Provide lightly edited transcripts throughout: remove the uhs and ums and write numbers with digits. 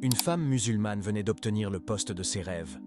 Une femme musulmane venait d'obtenir le poste de ses rêves,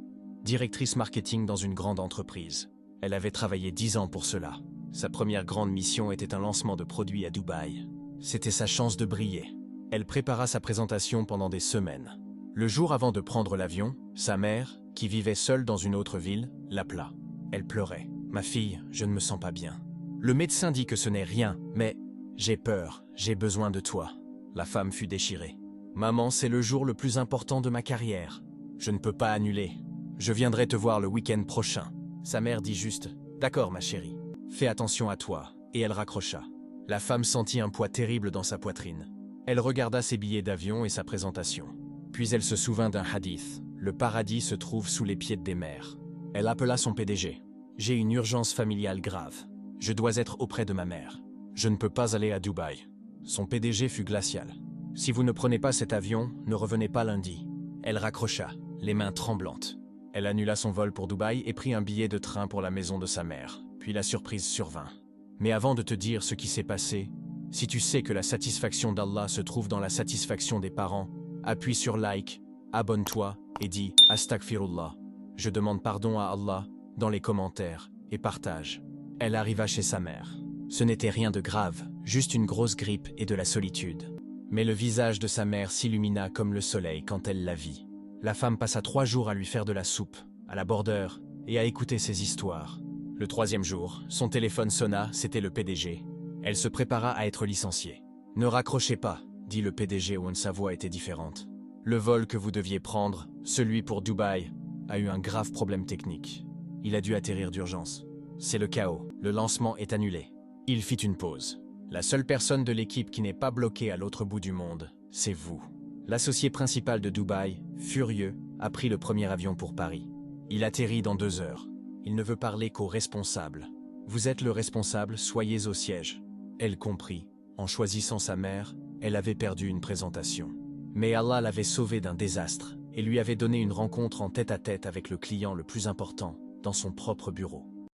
directrice marketing dans une grande entreprise. Elle avait travaillé 10 ans pour cela. Sa première grande mission était un lancement de produits à Dubaï. C'était sa chance de briller. Elle prépara sa présentation pendant des semaines. Le jour avant de prendre l'avion, sa mère, qui vivait seule dans une autre ville, l'appela. Elle pleurait. « Ma fille, je ne me sens pas bien. Le médecin dit que ce n'est rien, mais j'ai peur, j'ai besoin de toi. » La femme fut déchirée. « Maman, c'est le jour le plus important de ma carrière. Je ne peux pas annuler. Je viendrai te voir le week-end prochain. » Sa mère dit juste « D'accord, ma chérie. Fais attention à toi. » Et elle raccrocha. La femme sentit un poids terrible dans sa poitrine. Elle regarda ses billets d'avion et sa présentation. Puis elle se souvint d'un hadith. Le paradis se trouve sous les pieds des mères. Elle appela son PDG. « J'ai une urgence familiale grave. Je dois être auprès de ma mère. Je ne peux pas aller à Dubaï. » Son PDG fut glacial. « Si vous ne prenez pas cet avion, ne revenez pas lundi. » Elle raccrocha, les mains tremblantes. Elle annula son vol pour Dubaï et prit un billet de train pour la maison de sa mère. Puis la surprise survint. Mais avant de te dire ce qui s'est passé, si tu sais que la satisfaction d'Allah se trouve dans la satisfaction des parents, appuie sur like, abonne-toi et dis « Astaghfirullah ». Je demande pardon à Allah dans les commentaires et partage. Elle arriva chez sa mère. Ce n'était rien de grave, juste une grosse grippe et de la solitude. Mais le visage de sa mère s'illumina comme le soleil quand elle la vit. La femme passa 3 jours à lui faire de la soupe, à la bordeur et à écouter ses histoires. Le 3e jour, son téléphone sonna, c'était le PDG. Elle se prépara à être licenciée. « Ne raccrochez pas », dit le PDG où sa voix était différente. « Le vol que vous deviez prendre, celui pour Dubaï, a eu un grave problème technique. Il a dû atterrir d'urgence. C'est le chaos, le lancement est annulé. » Il fit une pause. « La seule personne de l'équipe qui n'est pas bloquée à l'autre bout du monde, c'est vous. » L'associé principal de Dubaï, furieux, a pris le premier avion pour Paris. Il atterrit dans 2 heures. Il ne veut parler qu'aux responsables. « Vous êtes le responsable, soyez au siège. » Elle comprit. En choisissant sa mère, elle avait perdu une présentation. Mais Allah l'avait sauvée d'un désastre et lui avait donné une rencontre en tête-à-tête avec le client le plus important dans son propre bureau.